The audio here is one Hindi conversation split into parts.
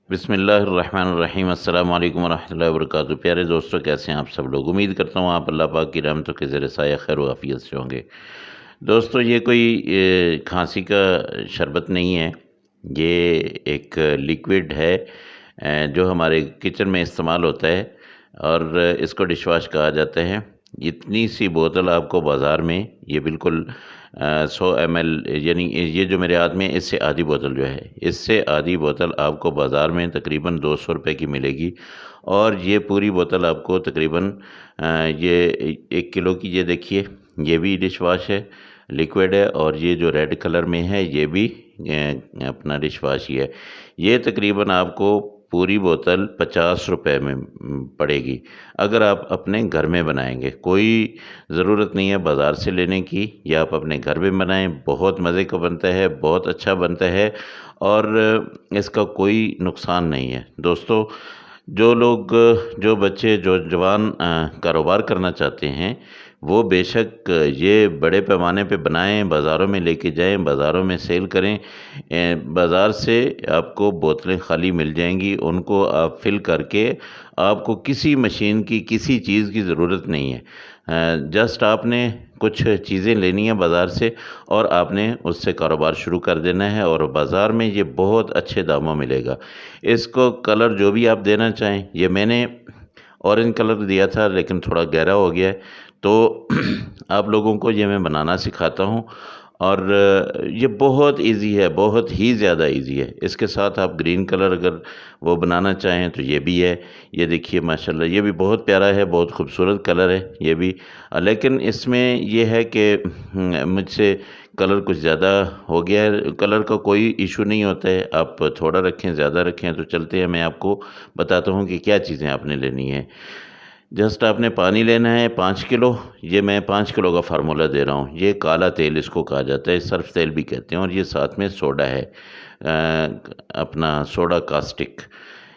बिस्मिल्लाहिर्रहमानिर्रहीम अस्सलाम वालेकुम वरहमतुल्लाहि वबरकातुहू। प्यारे दोस्तों, कैसे हैं आप सब लोग? उम्मीद करता हूँ आप अल्लाह पाक की रहमतों के ज़ेर साया खैर व आफ़ियत से होंगे। दोस्तों, ये कोई खांसी का शरबत नहीं है। ये एक लिक्विड है जो हमारे किचन में इस्तेमाल होता है और इसको डिशवॉश कहा जाता है। इतनी सी बोतल आपको बाज़ार में ये बिल्कुल 100 ml, यानी ये जो मेरे हाथ में है इससे आधी बोतल जो है, इससे आधी बोतल आपको बाज़ार में तकरीबन 200 रुपए की मिलेगी। और ये पूरी बोतल आपको तकरीबन ये 1 किलो की, ये देखिए, ये भी डिश वॉश है, लिक्विड है, और ये जो रेड कलर में है ये भी अपना डिश वॉश ही है। ये तकरीबन आपको पूरी बोतल 50 रुपए में पड़ेगी अगर आप अपने घर में बनाएंगे। कोई ज़रूरत नहीं है बाज़ार से लेने की, या आप अपने घर में बनाएं। बहुत मज़े का बनता है, बहुत अच्छा बनता है और इसका कोई नुकसान नहीं है। दोस्तों, जो लोग, जो बच्चे, जो जवान कारोबार करना चाहते हैं, वो बेशक ये बड़े पैमाने पे बनाएँ, बाज़ारों में लेके जाएँ, बाज़ारों में सेल करें। बाज़ार से आपको बोतलें खाली मिल जाएँगी, उनको आप फ़िल करके, आपको किसी मशीन की, किसी चीज़ की ज़रूरत नहीं है। जस्ट आपने कुछ चीज़ें लेनी है बाज़ार से और आपने उससे कारोबार शुरू कर देना है, और बाज़ार में ये बहुत अच्छे दामों में मिलेगा। इसको कलर जो भी आप देना चाहें, ये मैंने ऑरेंज कलर दिया था लेकिन थोड़ा गहरा हो गया है, तो आप लोगों को ये मैं बनाना सिखाता हूँ। और ये बहुत इजी है, बहुत ही ज़्यादा इजी है। इसके साथ आप ग्रीन कलर अगर वो बनाना चाहें तो ये भी है। ये देखिए, माशाल्लाह, ये भी बहुत प्यारा है, बहुत खूबसूरत कलर है ये भी। लेकिन इसमें ये है कि मुझसे कलर कुछ ज़्यादा हो गया है। कलर का कोई इशू नहीं होता है, आप थोड़ा रखें, ज़्यादा रखें, तो चलते हैं। मैं आपको बताता हूँ कि क्या चीज़ें आपने लेनी है। जस्ट आपने पानी लेना है 5 किलो। ये मैं 5 किलो का फार्मूला दे रहा हूँ। ये काला तेल इसको कहा जाता है, सर्फ तेल भी कहते हैं, और ये साथ में सोडा है, अपना सोडा कास्टिक।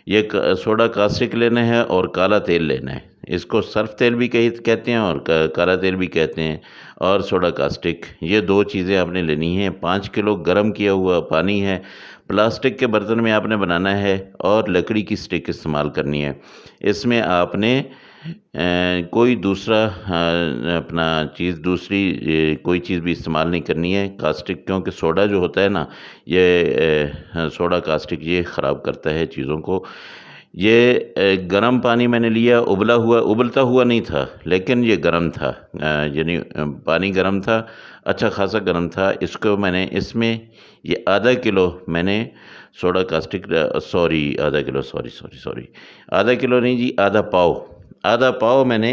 ये सोडा कास्टिक लेना है और काला तेल लेना है। इसको सर्फ तेल भी कहते हैं और काला तेल भी कहते हैं, और सोडा कास्टिक, ये दो चीज़ें आपने लेनी है। 5 किलो गर्म किया हुआ पानी है। प्लास्टिक के बर्तन में आपने बनाना है और लकड़ी की स्टिक इस्तेमाल करनी है। इसमें आपने कोई दूसरा अपना चीज़, दूसरी कोई चीज़ भी इस्तेमाल नहीं करनी है। कास्टिक, क्योंकि सोडा जो होता है ना, ये सोडा कास्टिक ये ख़राब करता है चीज़ों को। ये गर्म पानी मैंने लिया, उबलता हुआ नहीं था, लेकिन ये गर्म था, यानी पानी गर्म था, अच्छा खासा गर्म था। इसको मैंने, इसमें ये आधा किलो मैंने सोडा कास्टिक, सॉरी, आधा किलो, सॉरी, आधा किलो नहीं जी, आधा पाव मैंने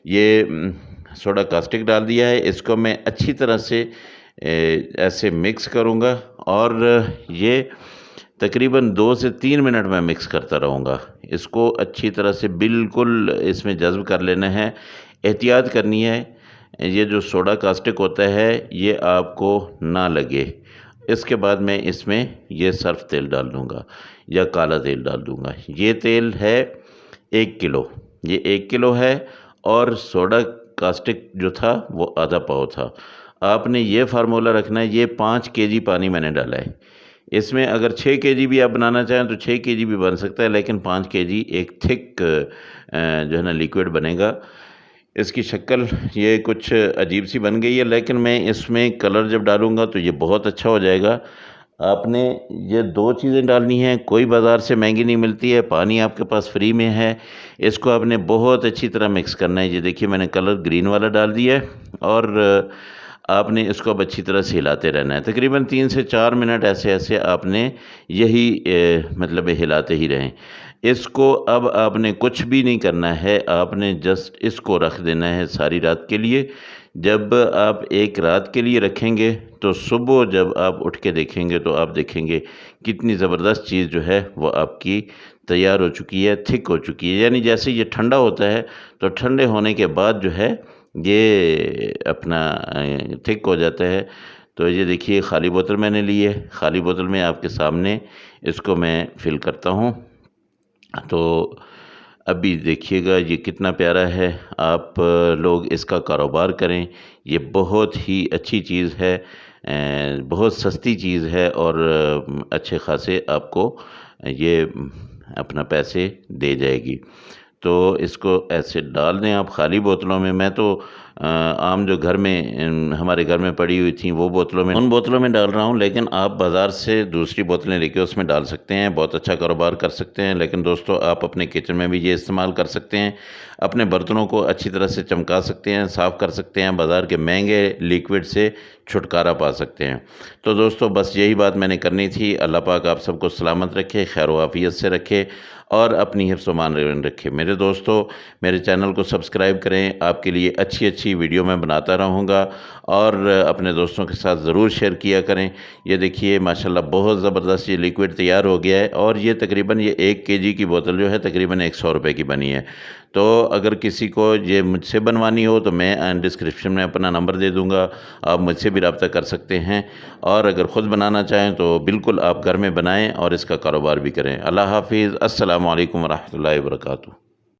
ये सोडा कास्टिक डाल दिया है। इसको मैं अच्छी तरह से ऐसे मिक्स करूँगा, और ये तकरीबन 2 से 3 मिनट में मिक्स करता रहूँगा। इसको अच्छी तरह से बिल्कुल इसमें जज़्ब कर लेना है। एहतियात करनी है, ये जो सोडा कास्टिक होता है ये आपको ना लगे। इसके बाद मैं इसमें ये सर्फ तेल डाल दूँगा या काला तेल डाल दूँगा। ये तेल है 1 किलो, ये 1 किलो है, और सोडा कास्टिक जो था वो आधा पाव था। आपने ये फार्मूला रखना है। ये 5 केजी पानी मैंने डाला है। इसमें अगर 6 केजी भी आप बनाना चाहें तो 6 केजी भी बन सकता है, लेकिन 5 केजी एक थिक जो है ना लिक्विड बनेगा। इसकी शक्ल ये कुछ अजीब सी बन गई है, लेकिन मैं इसमें कलर जब डालूँगा तो ये बहुत अच्छा हो जाएगा। आपने ये 2 चीज़ें डालनी हैं, कोई बाज़ार से महंगी नहीं मिलती है, पानी आपके पास फ्री में है। इसको आपने बहुत अच्छी तरह मिक्स करना है। ये देखिए, मैंने कलर ग्रीन वाला डाल दिया है, और आपने इसको अब अच्छी तरह से हिलाते रहना है। तकरीबन 3 से 4 मिनट ऐसे ऐसे आपने यही मतलब हिलाते ही रहें। इसको अब आपने कुछ भी नहीं करना है, आपने जस्ट इसको रख देना है सारी रात के लिए। जब आप एक रात के लिए रखेंगे तो सुबह जब आप उठ के देखेंगे तो आप देखेंगे कितनी ज़बरदस्त चीज़ जो है वो आपकी तैयार हो चुकी है, थिक हो चुकी है। यानी जैसे ये ठंडा होता है तो ठंडे होने के बाद जो है ये अपना थिक हो जाता है। तो ये देखिए, खाली बोतल मैंने ली है, खाली बोतल में आपके सामने इसको मैं फ़िल करता हूँ। तो अभी देखिएगा ये कितना प्यारा है। आप लोग इसका कारोबार करें, ये बहुत ही अच्छी चीज़ है, बहुत सस्ती चीज़ है, और अच्छे खासे आपको ये अपना पैसे दे जाएगी। तो इसको ऐसे डाल दें आप खाली बोतलों में। मैं तो आम जो घर में हमारे घर में पड़ी हुई थी वो बोतलों में, उन बोतलों में डाल रहा हूँ, लेकिन आप बाज़ार से दूसरी बोतलें लेके उसमें डाल सकते हैं, बहुत अच्छा कारोबार कर सकते हैं। लेकिन दोस्तों आप अपने किचन में भी ये इस्तेमाल कर सकते हैं, अपने बर्तनों को अच्छी तरह से चमका सकते हैं, साफ़ कर सकते हैं, बाज़ार के महंगे लिक्विड से छुटकारा पा सकते हैं। तो दोस्तों बस यही बात मैंने करनी थी। अल्लाह पाक आप सबको सलामत रखे, खैर आफियत से रखे और अपनी हिफ्ज़ व मान रखे। मेरे दोस्तों मेरे चैनल को सब्सक्राइब करें, आपके लिए अच्छी अच्छी वीडियो मैं बनाता रहूँगा और अपने दोस्तों के साथ ज़रूर शेयर किया करें। ये देखिए माशाल्लाह बहुत ज़बरदस्त ये लिक्विड तैयार हो गया है और ये तकरीबन ये 1 केजी की बोतल जो है तकरीबन 100 रुपये की बनी है। तो अगर किसी को ये मुझसे बनवानी हो तो मैं डिस्क्रिप्शन में अपना नंबर दे दूँगा, आप मुझसे भी रब्ता कर सकते हैं। और अगर ख़ुद बनाना चाहें तो बिल्कुल आप घर में बनाएँ और इसका कारोबार भी करें। अल्लाह हाफ़िज़। अस्सलामु अलैकुम व रहमतुल्लाहि व बरकातुहू।